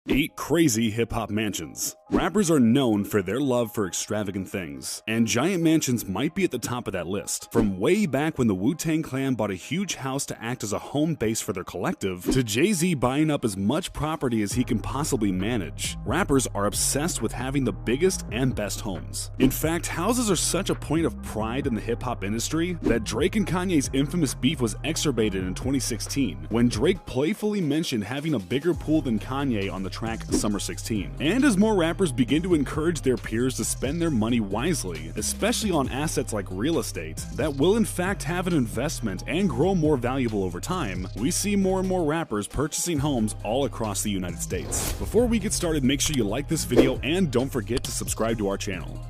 8 crazy hip-hop mansions. Rappers are known for their love for extravagant things, and giant mansions might be at the top of that list. From way back when the Wu-Tang Clan bought a huge house to act as a home base for their collective, to Jay-Z buying up as much property as he can possibly manage, rappers are obsessed with having the biggest and best homes. In fact, houses are such a point of pride in the hip-hop industry that Drake and Kanye's infamous beef was exacerbated in 2016, when Drake playfully mentioned having a bigger pool than Kanye on the track Summer 16. And as more rappers begin to encourage their peers to spend their money wisely, especially on assets like real estate, that will in fact have an investment and grow more valuable over time, we see more and more rappers purchasing homes all across the United States. Before we get started, make sure you like this video and don't forget to subscribe to our channel.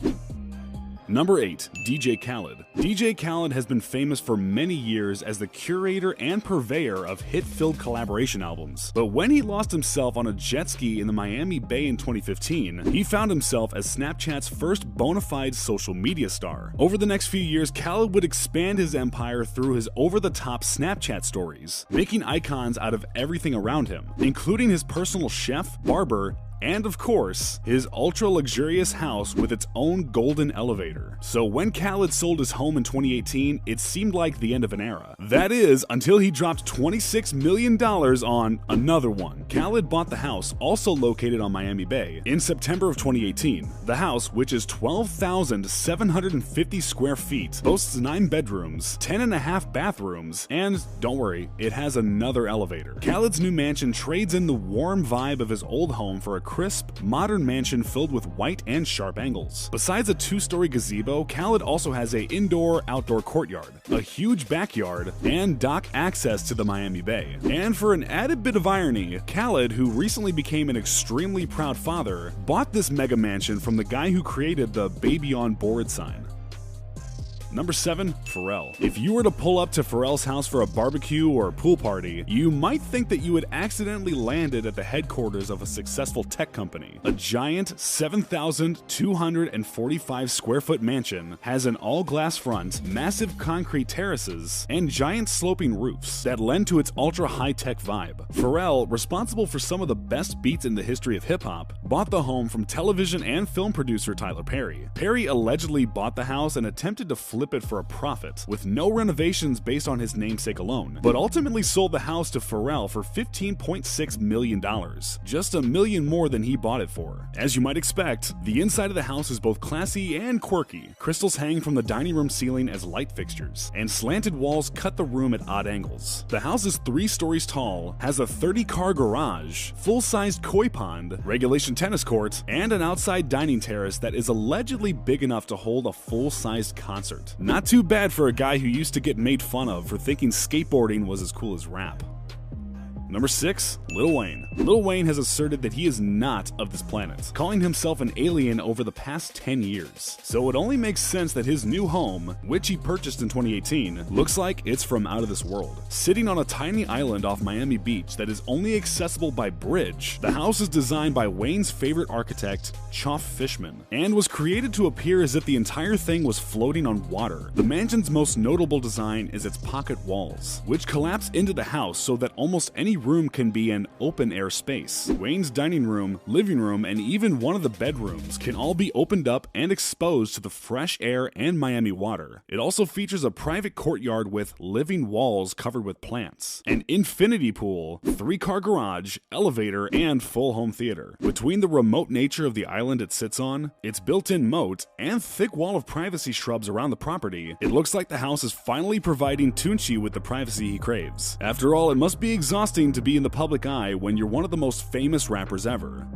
Number 8. DJ Khaled. DJ Khaled has been famous for many years as the curator and purveyor of hit-filled collaboration albums. But when he lost himself on a jet ski in the Miami Bay in 2015, he found himself as Snapchat's first bona fide social media star. Over the next few years, Khaled would expand his empire through his over-the-top Snapchat stories, making icons out of everything around him, including his personal chef, barber, and of course, his ultra-luxurious house with its own golden elevator. So when Khaled sold his home in 2018, it seemed like the end of an era. That is, until he dropped $26 million on another one. Khaled bought the house, also located on Miami Bay, in September of 2018. The house, which is 12,750 square feet, boasts 9 bedrooms, 10.5 bathrooms, and don't worry, it has another elevator. Khaled's new mansion trades in the warm vibe of his old home for a crisp, modern mansion filled with white and sharp angles. Besides a 2-story gazebo, Khaled also has an indoor-outdoor courtyard, a huge backyard, and dock access to the Miami Bay. And for an added bit of irony, Khaled, who recently became an extremely proud father, bought this mega mansion from the guy who created the baby on board sign. Number 7. Pharrell. If you were to pull up to Pharrell's house for a barbecue or a pool party, you might think that you had accidentally landed at the headquarters of a successful tech company. A giant 7,245 square foot mansion has an all-glass front, massive concrete terraces, and giant sloping roofs that lend to its ultra high-tech vibe. Pharrell, responsible for some of the best beats in the history of hip-hop, bought the home from television and film producer Tyler Perry. Perry allegedly bought the house and attempted to flip it for a profit, with no renovations based on his namesake alone, but ultimately sold the house to Pharrell for $15.6 million, just $1 million more than he bought it for. As you might expect, the inside of the house is both classy and quirky. Crystals hang from the dining room ceiling as light fixtures, and slanted walls cut the room at odd angles. The house is 3 stories tall, has a 30-car garage, full-sized koi pond, regulation tennis court, and an outside dining terrace that is allegedly big enough to hold a full-sized concert. Not too bad for a guy who used to get made fun of for thinking skateboarding was as cool as rap. Number 6. Lil Wayne. Lil Wayne has asserted that he is not of this planet, calling himself an alien over the past 10 years. So it only makes sense that his new home, which he purchased in 2018, looks like it's from out of this world. Sitting on a tiny island off Miami Beach that is only accessible by bridge, the house is designed by Wayne's favorite architect, Choff Fishman, and was created to appear as if the entire thing was floating on water. The mansion's most notable design is its pocket walls, which collapse into the house so that almost any room can be an open-air space. Wayne's dining room, living room, and even one of the bedrooms can all be opened up and exposed to the fresh air and Miami water. It also features a private courtyard with living walls covered with plants, an infinity pool, 3-car garage, elevator, and full home theater. Between the remote nature of the island it sits on, its built-in moat, and thick wall of privacy shrubs around the property, it looks like the house is finally providing Tunechi with the privacy he craves. After all, it must be exhausting to be in the public eye when you're one of the most famous rappers ever.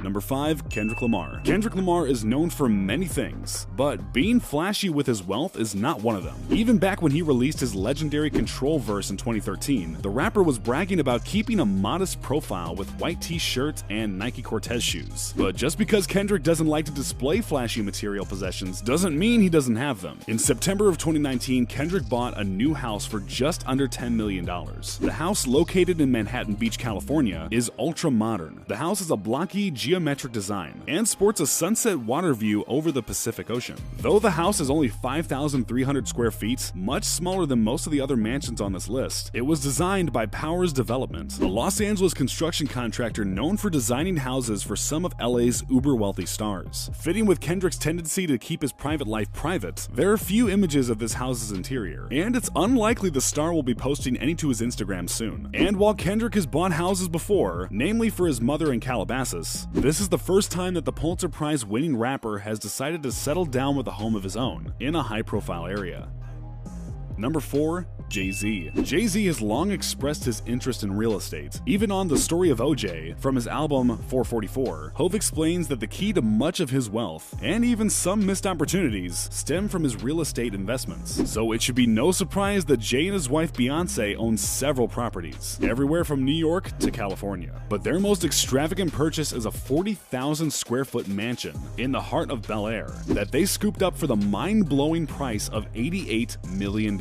Number 5. Kendrick Lamar. Kendrick Lamar is known for many things, but being flashy with his wealth is not one of them. Even back when he released his legendary Control verse in 2013, the rapper was bragging about keeping a modest profile with white t-shirts and Nike Cortez shoes. But just because Kendrick doesn't like to display flashy material possessions doesn't mean he doesn't have them. In September of 2019, Kendrick bought a new house for just under $10 million. The house, located in Manhattan Beach, California, is ultra modern. The house is a blocky, geometric design and sports a sunset water view over the Pacific Ocean. Though the house is only 5,300 square feet, much smaller than most of the other mansions on this list, it was designed by Powers Development, a Los Angeles construction contractor known for designing houses for some of LA's uber-wealthy stars. Fitting with Kendrick's tendency to keep his private life private, there are few images of this house's interior, and it's unlikely the star will be posting any to his Instagram soon. And while Kendrick has bought houses before, namely for his mother in Calabasas, this is the first time that the Pulitzer Prize winning rapper has decided to settle down with a home of his own in a high-profile area. Number 4. Jay-Z. Jay-Z has long expressed his interest in real estate. Even on The Story of O.J., from his album 444, Hov explains that the key to much of his wealth, and even some missed opportunities, stem from his real estate investments. So it should be no surprise that Jay and his wife Beyonce own several properties, everywhere from New York to California. But their most extravagant purchase is a 40,000 square foot mansion in the heart of Bel Air that they scooped up for the mind-blowing price of $88 million.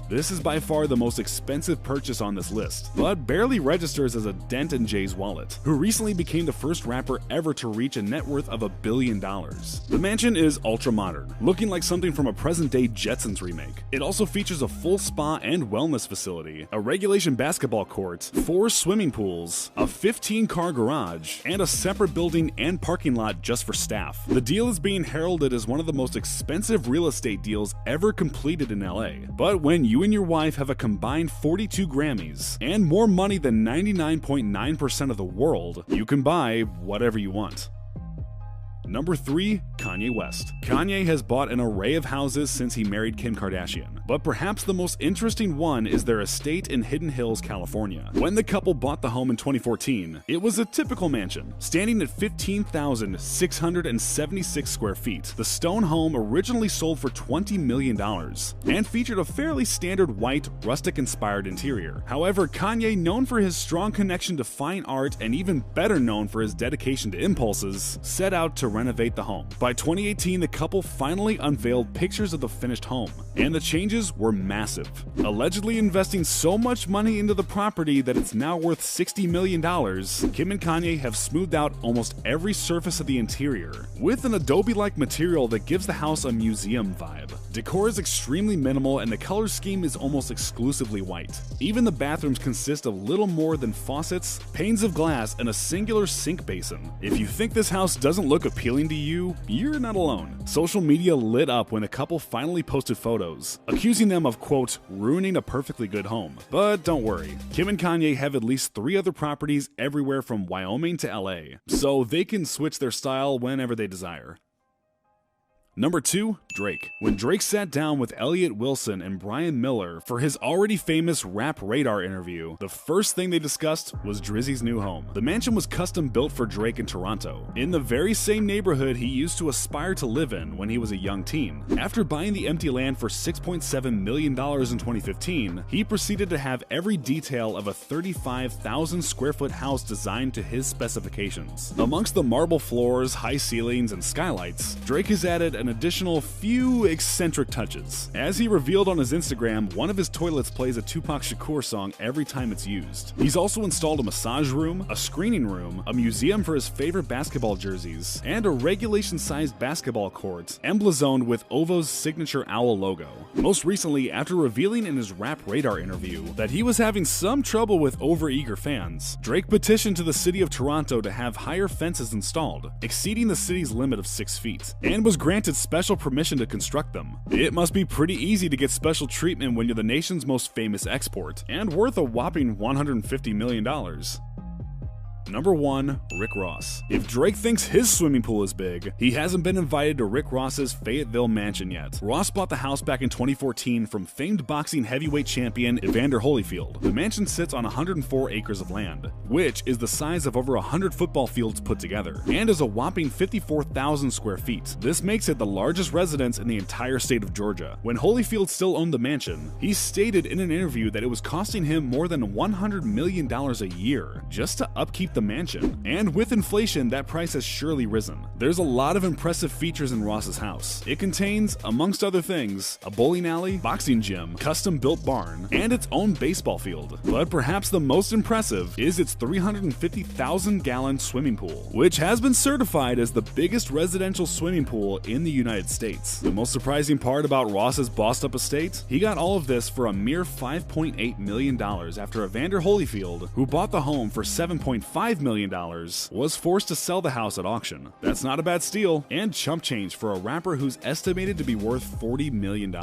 This is by far the most expensive purchase on this list, but barely registers as a dent in Jay's wallet, who recently became the first rapper ever to reach a net worth of $1 billion. The mansion is ultra-modern, looking like something from a present-day Jetsons remake. It also features a full spa and wellness facility, a regulation basketball court, 4 swimming pools, a 15-car garage, and a separate building and parking lot just for staff. The deal is being heralded as one of the most expensive real estate deals ever completed in LA. But when you and your wife have a combined 42 Grammys and more money than 99.9% of the world, you can buy whatever you want. Number 3. Kanye West. Kanye has bought an array of houses since he married Kim Kardashian, but perhaps the most interesting one is their estate in Hidden Hills, California. When the couple bought the home in 2014, it was a typical mansion, standing at 15,676 square feet. The stone home originally sold for $20 million and featured a fairly standard white, rustic-inspired interior. However, Kanye, known for his strong connection to fine art and even better known for his dedication to impulses, set out to renovate the home. By 2018, the couple finally unveiled pictures of the finished home, and the changes were massive, allegedly investing so much money into the property that it's now worth $60 million. Kim and Kanye have smoothed out almost every surface of the interior, with an Adobe-like material that gives the house a museum vibe. Decor is extremely minimal and the color scheme is almost exclusively white. Even the bathrooms consist of little more than faucets, panes of glass, and a singular sink basin. If you think this house doesn't look appealing to you, you're not alone. Social media lit up when the couple finally posted photos, accusing them of, quote, ruining a perfectly good home. But don't worry, Kim and Kanye have at least 3 other properties everywhere from Wyoming to LA, so they can switch their style whenever they desire. Number 2. Drake. When Drake sat down with Elliott Wilson and Brian Miller for his already famous Rap Radar interview, the first thing they discussed was Drizzy's new home. The mansion was custom built for Drake in Toronto, in the very same neighborhood he used to aspire to live in when he was a young teen. After buying the empty land for $6.7 million in 2015, he proceeded to have every detail of a 35,000 square foot house designed to his specifications. Amongst the marble floors, high ceilings, and skylights, Drake has added an additional few eccentric touches. As he revealed on his Instagram, one of his toilets plays a Tupac Shakur song every time it's used. He's also installed a massage room, a screening room, a museum for his favorite basketball jerseys, and a regulation-sized basketball court emblazoned with OVO's signature owl logo. Most recently, after revealing in his Rap Radar interview that he was having some trouble with overeager fans, Drake petitioned to the city of Toronto to have higher fences installed, exceeding the city's limit of 6 feet, and was granted special permission to construct them. It must be pretty easy to get special treatment when you're the nation's most famous export, and worth a whopping $150 million. Number 1. Rick Ross. If Drake thinks his swimming pool is big, he hasn't been invited to Rick Ross's Fayetteville mansion yet. Ross bought the house back in 2014 from famed boxing heavyweight champion Evander Holyfield. The mansion sits on 104 acres of land, which is the size of over 100 football fields put together, and is a whopping 54,000 square feet. This makes it the largest residence in the entire state of Georgia. When Holyfield still owned the mansion, he stated in an interview that it was costing him more than $100 million a year just to upkeep the mansion. And with inflation, that price has surely risen. There's a lot of impressive features in Ross's house. It contains, amongst other things, a bowling alley, boxing gym, custom-built barn, and its own baseball field. But perhaps the most impressive is its 350,000-gallon swimming pool, which has been certified as the biggest residential swimming pool in the United States. The most surprising part about Ross's bossed-up estate? He got all of this for a mere $5.8 million after Evander Holyfield, who bought the home for $7.5 million, was forced to sell the house at auction. That's not a bad steal, and chump change for a rapper who's estimated to be worth $40 million.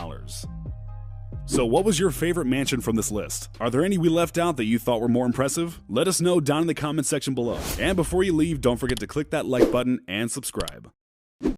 So what was your favorite mansion from this list? Are there any we left out that you thought were more impressive? Let us know down in the comment section below. And before you leave, don't forget to click that like button and subscribe.